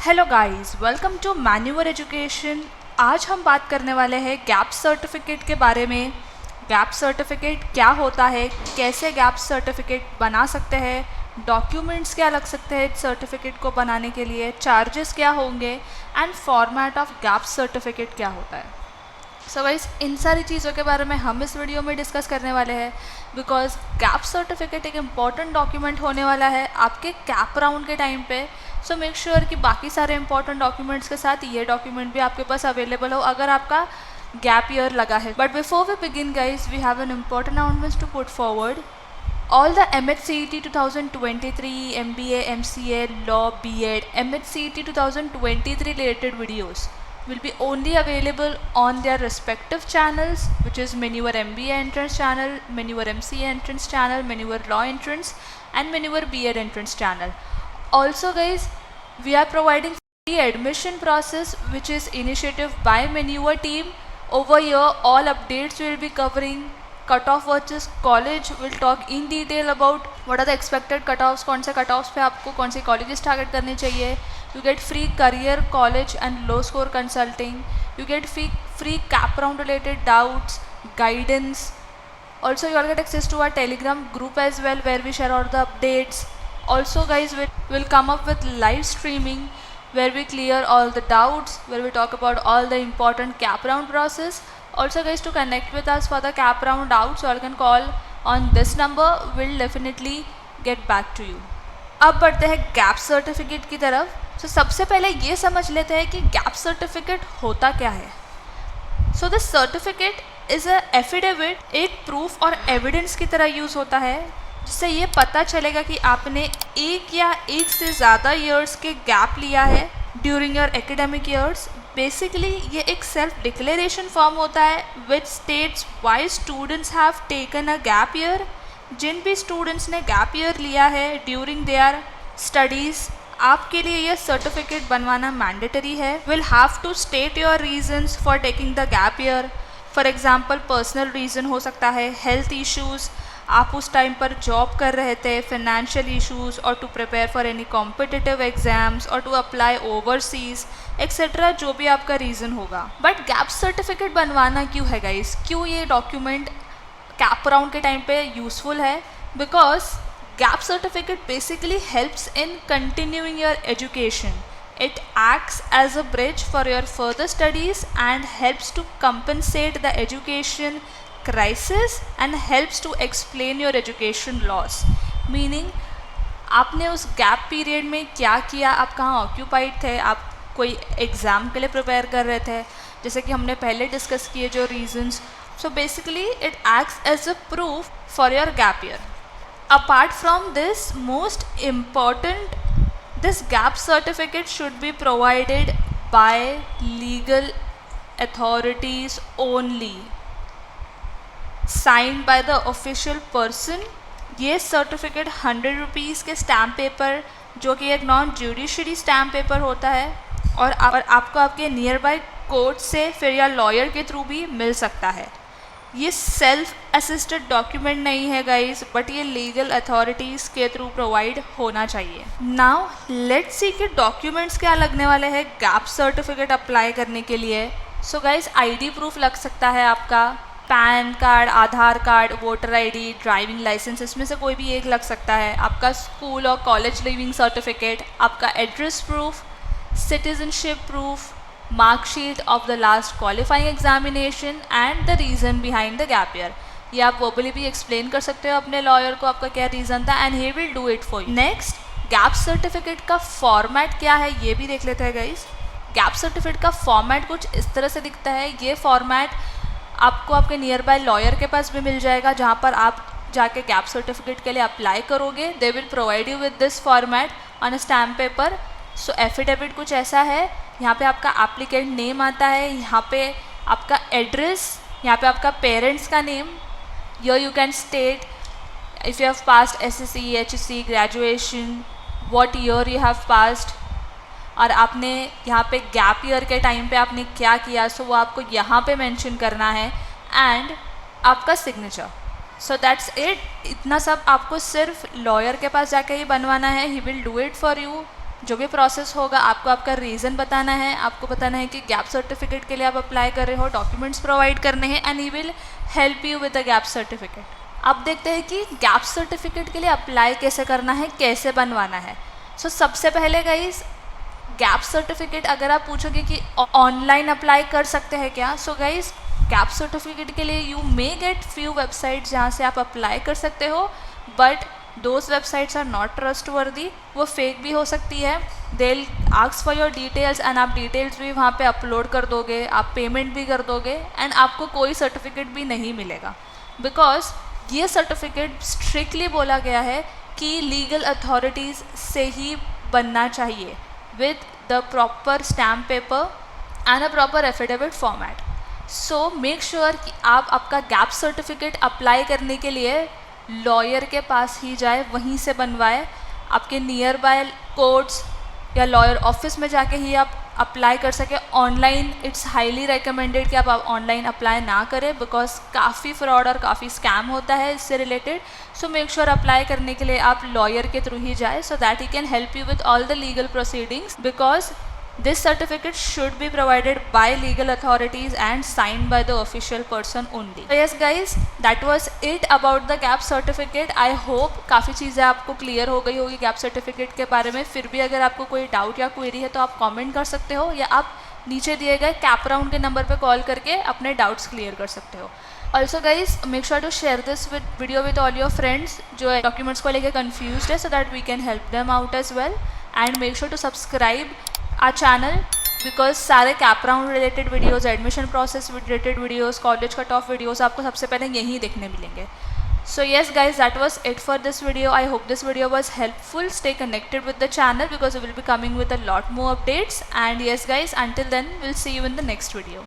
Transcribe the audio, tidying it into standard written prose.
Hello guys, welcome to मैन्यूअर education. आज हम बात करने वाले हैं गैप सर्टिफिकेट के बारे में। गैप सर्टिफिकेट क्या होता है, कैसे गैप सर्टिफिकेट बना सकते हैं, डॉक्यूमेंट्स क्या लग सकते हैं सर्टिफिकेट को बनाने के लिए, चार्जेस क्या होंगे and format of gap certificate क्या होता है। सो गाइस, इन सारी चीज़ों के बारे में हम इस वीडियो में डिस्कस करने वाले हैं बिकॉज गैप सर्टिफिकेट एक इम्पॉर्टेंट डॉक्यूमेंट होने वाला है आपके कैप राउंड के टाइम पे। सो मेक श्योर कि बाकी सारे इंपॉर्टेंट डॉक्यूमेंट्स के साथ ये डॉक्यूमेंट भी आपके पास अवेलेबल हो अगर आपका गैप ईयर लगा है। But before we begin guys, we have an important announcement to put forward. All the MHCET 2023, MBA, MCA, Law, B.Ed, MHCET 2023 related videos will be only available on their respective channels, which is Manure MBA entrance channel, Manure MCA entrance channel, Manure Law entrance and Manure B.Ed entrance channel. Also guys, we are providing free admission process which is initiative by Manure team. Over here all updates will be covering cutoff versus college, will talk in detail about what are the expected cutoffs, कौन से cutoffs पे आपको कौन सी colleges target करनी चाहिए. You get free career, college and low score consulting. You get free cap round related doubts, guidance. Also you all get access to our Telegram group as well where we share all the updates. Also guys, we'll come up with live streaming where we clear all the doubts, where we talk about all the important cap round process. Also guys, to connect with us for the cap round doubts, you all can call on this number. We'll definitely get back to you. अब बढ़ते हैं gap certificate की तरफ। तो सबसे पहले ये समझ लेते हैं कि गैप सर्टिफिकेट होता क्या है। So this certificate is a affidavit, एक प्रूफ और एविडेंस की तरह यूज़ होता है जिससे ये पता चलेगा कि आपने एक या एक से ज़्यादा ईयर्स के गैप लिया है during your academic years. Basically ये एक सेल्फ डिक्लेरेशन फॉर्म होता है which states why students have taken a gap year. जिन भी स्टूडेंट्स ने गैप ईयर लिया है ड्यूरिंग देयर स्टडीज़, आपके लिए यह सर्टिफिकेट बनवाना मैंडेटरी है। Will have to state your reasons for taking the gap year. For example personal reason हो सकता है, हेल्थ इश्यूज़, आप उस टाइम पर जॉब कर रहे थे, फाइनेंशियल इश्यूज़, और to prepare for any competitive exams और टू अप्लाई ओवरसीज़ एक्सेट्रा, जो भी आपका रीज़न होगा। बट गैप सर्टिफिकेट बनवाना क्यों है गाइस, क्यों ये डॉक्यूमेंट कैप राउंड के टाइम पे यूज़फुल है? Because gap certificate basically helps in continuing your education. It acts as a bridge for your further studies and helps to compensate the education crisis and helps to explain your education loss. Meaning आपने उस gap period में क्या किया, आप कहाँ occupied थे, आप कोई एग्ज़ाम के लिए प्रिपेयर कर रहे थे, जैसे कि हमने पहले डिस्कस किए जो reasons. So basically it acts as a proof for your gap year. Apart from this, most important, this gap certificate should be provided by legal authorities only, signed by the official person. ये certificate 100 rupees के stamp paper, जो कि एक non judiciary stamp paper होता है, और आपको आपके नियर बाय कोर्ट से फिर या लॉयर के थ्रू भी मिल सकता है. ये सेल्फ असिस्टेड डॉक्यूमेंट नहीं है गाइस, बट ये लीगल अथॉरिटीज़ के थ्रू प्रोवाइड होना चाहिए. नाउ लेट्स सी कि डॉक्यूमेंट्स क्या लगने वाले हैं गैप सर्टिफिकेट अप्लाई करने के लिए. सो गाइस, आईडी प्रूफ लग सकता है आपका, PAN card, Aadhaar card, voter ID, driving licence, इसमें से कोई भी एक लग सकता है. आपका स्कूल और कॉलेज लिविंग सर्टिफिकेट, आपका address proof, citizenship proof, marksheet of the last qualifying examination and the reason behind the gap year. ये आप वर्बली भी एक्सप्लेन कर सकते हो अपने लॉयर को आपका क्या रीज़न था, and he will do it for you. Next, gap certificate का फॉर्मेट क्या है ये भी देख लेते हैं गाइस. गैप सर्टिफिकेट का फॉर्मेट कुछ इस तरह से दिखता है. ये फॉर्मेट आपको आपके नियर बाय लॉयर के पास भी मिल जाएगा, जहाँ पर आप जाके गैप सर्टिफिकेट के लिए अप्लाई करोगे. They will provide you with this format on a stamp paper. So affidavit कुछ ऐसा है, यहाँ पे आपका एप्लीकेंट नेम आता है, यहाँ पे आपका एड्रेस, यहाँ पे आपका पेरेंट्स का name. Here you can state if you have passed SSC, HSC, graduation, what year you have passed, और आपने यहाँ पे गैप ईयर के टाइम पे आपने क्या किया, सो वो आपको यहाँ पे मेंशन करना है, एंड आपका सिग्नेचर. So that's it. इतना सब आपको सिर्फ लॉयर के पास जाके ही बनवाना है. He will do it for you. जो भी प्रोसेस होगा आपको आपका रीज़न बताना है, आपको बताना है कि गैप सर्टिफिकेट के लिए आप अप्लाई कर रहे हो, डॉक्यूमेंट्स प्रोवाइड करने हैं and he will help you with the gap certificate. अब देखते हैं कि गैप सर्टिफिकेट के लिए अप्लाई कैसे करना है, कैसे बनवाना है। सो सबसे पहले गाइस, गैप सर्टिफिकेट अगर आप पूछोगे कि ऑनलाइन अप्लाई कर सकते हैं क्या, सो गाइस गैप सर्टिफिकेट के लिए you may get few website जहाँ से आप अप्लाई कर सकते हो, but those websites are not trustworthy, वो फेक भी हो सकती है। They ask for your details and आप डिटेल्स भी वहाँ पे अपलोड कर दोगे, आप पेमेंट भी कर दोगे एंड आपको कोई सर्टिफिकेट भी नहीं मिलेगा, बिकॉज ये सर्टिफिकेट स्ट्रिक्टली बोला गया है कि लीगल अथॉरिटीज़ से ही बनना चाहिए with the proper stamp paper and a proper affidavit format. So make sure कि आप आपका गैप सर्टिफिकेट अप्लाई करने के लिए लॉयर के पास ही जाए, वहीं से बनवाए। आपके नियर बाय कोर्ट्स या लॉयर ऑफिस में जाके ही आप अप्लाई कर सके। ऑनलाइन इट्स हाईली रिकमेंडेड कि आप ऑनलाइन अप्लाई ना करें, बिकॉज काफ़ी फ्रॉड और काफ़ी स्कैम होता है इससे related. So make sure apply करने के लिए आप लॉयर के थ्रू ही जाए, so that he can help you with all the legal proceedings, because this certificate should be provided by legal authorities and signed by the official person only. So yes guys, that was it about the gap certificate. I hope काफ़ी चीज़ें आपको clear हो गई होगी gap certificate के बारे में। फिर भी अगर आपको कोई डाउट या क्वेरी है तो आप कमेंट कर सकते हो, या आप नीचे दिए गए कैप राउंड के नंबर पे कॉल करके अपने डाउट्स क्लियर कर सकते हो। Also guys make sure to share this video with all your friends जो डॉक्यूमेंट्स को लेकर कन्फ्यूज है, so that we can help them out as well. And make sure to subscribe our channel, because सारे CAP round related videos, admission process related videos, college cut off videos आपको सबसे पहले यहीं देखने मिलेंगे। So yes guys, that was it for this video. I hope this video was helpful. Stay connected with the channel because we will be coming with a lot more updates. And yes guys, until then we'll see you in the next video.